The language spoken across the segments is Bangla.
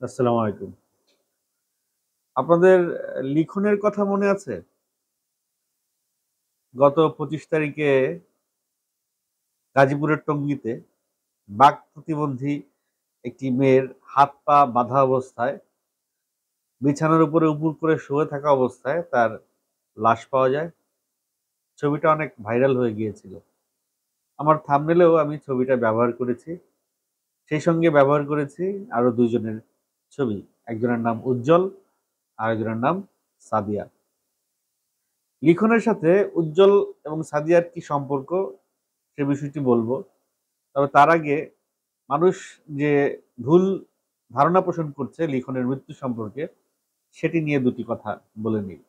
আসসালামু আলাইকুম। আপনাদের লিখনের কথা মনে আছে? গত ২৫ তারিখে গাজীপুরের টঙ্গীতে বাক প্রতিবন্ধী একটি মেয়ের হাত-পা বাঁধা অবস্থায় বিছানার উপরে উপুড় করে শুয়ে থাকা অবস্থায় তার লাশ পাওয়া যায়। ছবিটা অনেক ভাইরাল হয়ে গিয়েছিল। আমার থাম্বনেইলেও আমি ছবিটা ব্যবহার করেছি। সেই সঙ্গে ব্যবহার করেছি আরো ২ জনের ছবি। একজনের নাম উজ্জ্বল, আরেকজনের নাম সাদিয়া। লিখনের সাথে উজ্জ্বল এবং সাদিয়ার কি সম্পর্ক সে বিষয়টি বলবো। তবে তার আগে মানুষ যে ভুল ধারণা পোষণ করছে লিখনের মৃত্যু সম্পর্কে সেটি নিয়ে দুটি কথা বলে নিই।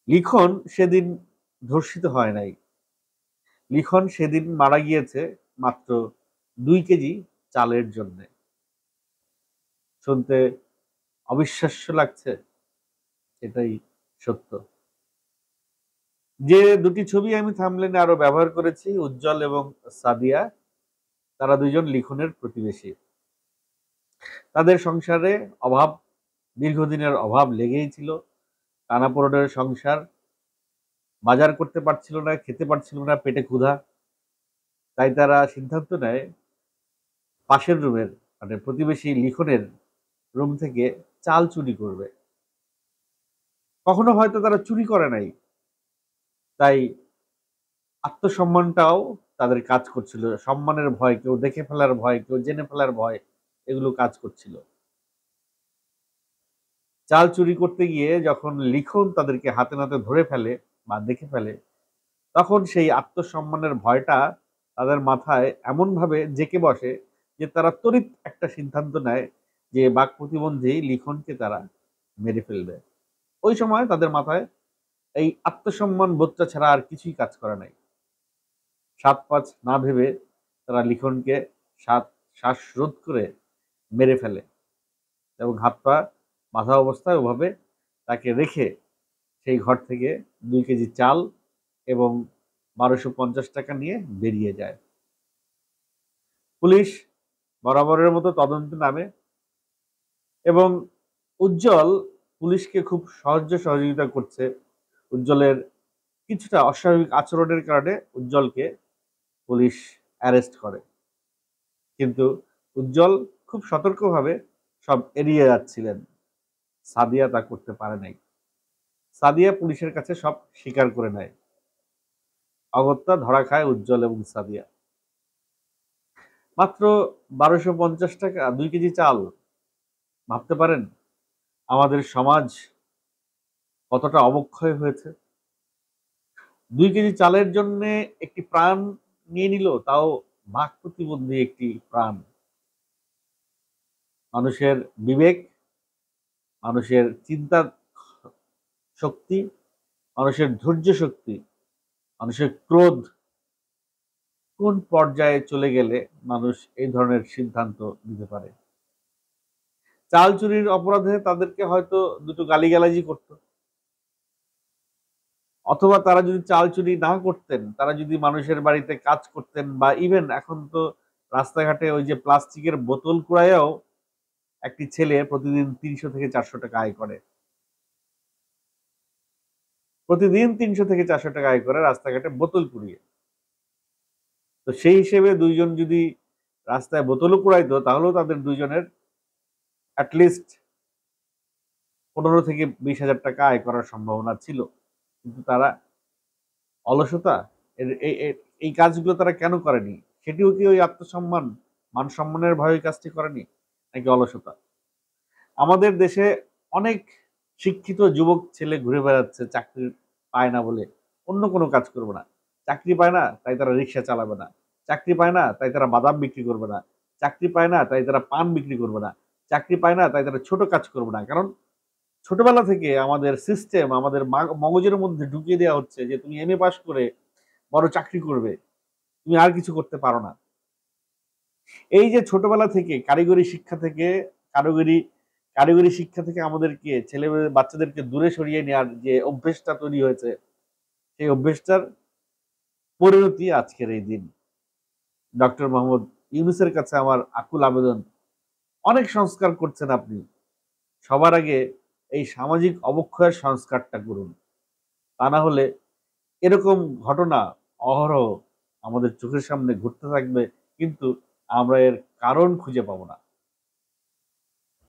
লিখন সেদিন ধর্ষিত হয় নাই। লিখন সেদিন মারা গিয়েছে মাত্র ২ কেজি চালের জন্যে। শুনতে অবিশ্বাস্য লাগছে, এটাই সত্য। যে দুটি ছবি আমি থাম্বনেইলে আরো ব্যবহার করেছি উজ্জ্বল এবং সাদিয়া, তারা ২ জন লিখনের প্রতিবেশী। তাদের সংসারে অভাব, দীর্ঘদিনের অভাব লেগেই ছিল। টানাপোড়েনের সংসার, বাজার করতে পারছিল না, খেতে পারছিল না, পেটে ক্ষুধা। তাই তারা সিদ্ধান্ত নেয় পাশের রুমের মানে প্রতিবেশী লিখনের রুম থেকে চাল চুরি করবে। কখনো হয়তো তারা চুরি করে নাই। তাই আত্মসম্মানটাও তাদের কাজ করছিল। সম্মানের ভয়, কেউ দেখে ফেলার ভয়, কেউ জেনে ফেলার ভয়, এগুলো কাজ করছিল। চাল চুরি করতে গিয়ে যখন লিখন তাদেরকে হাতে নাতে ধরে ফেলে বা দেখে ফেলে, তখন সেই আত্মসম্মানের ভয়টা তাদের মাথায় এমনভাবে জেঁকে বসে যে তারা তড়িৎ একটা সিদ্ধান্ত নেয় যে বাক প্রতিবন্ধী লিখনকে তারা মেরে ফেলবে। ওই সময় তাদের মাথায় এই আত্মসম্মান বোধটা ছাড়া আর কিছুই কাজ করে নাই। সাত পাঁচ না ভেবে তারা লিখনকে সাত শ্বাসরোধ করে মেরে ফেলে এবং হাত পা বাঁধা অবস্থায় ওভাবে তাকে রেখে সেই ঘর থেকে ২ কেজি চাল এবং ১২৫০ টাকা নিয়ে বেরিয়ে যায়। পুলিশ বরাবরের মতো তদন্তে নামে এবং উজ্জ্বল পুলিশকে খুব সহযোগিতা করছে। উজ্জ্বলের কিছুটা অস্বাভাবিক আচরণের কারণে উজ্জ্বলকে পুলিশ অ্যারেস্ট করে। কিন্তু উজ্জ্বল খুব সতর্কভাবে সব এড়িয়ে যাচ্ছিলেন। সাদিয়া তা করতে পারে নাই। সাদিয়া পুলিশের কাছে সব স্বীকার করে নেয়। অগত্যা ধরা খায় উজ্জ্বল এবং সাদিয়া। মাত্র ১২৫০ টাকা ২ কেজি চাল। ভাবতে পারেন আমাদের সমাজ কতটা অবক্ষয় হয়েছে। ২ কেজি চালের জন্যে একটি প্রাণ নিয়ে নিল, তাও বাক প্রতিবন্ধী একটি প্রাণ। মানুষের বিবেক, মানুষের চিন্তা শক্তি, মানুষের ধৈর্য শক্তি, মানুষের ক্রোধ কোন পর্যায়ে চলে গেলে মানুষ এই ধরনের সিদ্ধান্ত নিতে পারে। চাল চুরির অপরাধে তাদেরকে হয়তো দুটো গালিগালাজি করত। অথবা তারা যদি চাল চুরি না করতেন, তারা যদি মানুষের বাড়িতে কাজ করতেন বা ইভেন এখন তো রাস্তাঘাটে ওই যে প্লাস্টিকের বোতল কুড়াইয়াও একটি ছেলে প্রতিদিন ৩০০ থেকে ৪০০ টাকা আয় করে। প্রতিদিন ৩০০ থেকে ৪০০ টাকা আয় করে রাস্তাঘাটে বোতল কুড়িয়ে। তো সেই হিসেবে ২ জন যদি রাস্তায় বোতলও কুড়াইতো তাহলেও তাদের ২ জনের এট লিস্ট ১৫ থেকে ২০,০০০ টাকা আয় করার সম্ভাবনা ছিল। কিন্তু তারা অলসতা এর এই কাজগুলো তারা কেন করেনি? সেটিও কি ওই আত্মসম্মান, মান-সম্মানের ভয়ে এই কাজটি করেনি? নাকি অলসতা? আমাদের দেশে অনেক শিক্ষিত যুবক ছেলে ঘুরে বেড়াচ্ছে চাকরি পায় না বলে। অন্য কোনো কাজ করবে না। চাকরি পায় না তাই তারা রিক্সা চালাবে না। চাকরি পায় না তাই তারা বাদাম বিক্রি করবে না। চাকরি পায় না তাই তারা পান বিক্রি করবে না। চাকরি পায় না তাই তারা ছোট কাজ করবে না। কারণ ছোটবেলা থেকে আমাদের সিস্টেম আমাদের মগজের মধ্যে ঢুকিয়ে দেওয়া হচ্ছে যে তুমি এমএ পাস করে বড় চাকরি করবে। তুমি আর কিছু করতে পারো না। এই যে ছোটবেলা থেকে কারিগরি শিক্ষা থেকে কারিগরি কারিগরি শিক্ষা থেকে আমাদেরকে বাচ্চাদেরকে দূরে সরিয়ে নেওয়ার যে অভ্যেসটা তৈরি হয়েছে, সেই অভ্যেসটার পরিণতি আজকের এই দিন। ডক্টর মোহাম্মদ ইউনূসের কাছে আমার আকুল আবেদন, অনেক সংস্কার করছেন আপনি, সবার আগে এই সামাজিক অবক্ষয়ের সংস্কারটা করুন। তা না হলে এরকম ঘটনা অহরহ আমাদের চোখের সামনে ঘটতে থাকবে, কিন্তু আমরা এর কারণ খুঁজে পাবো না।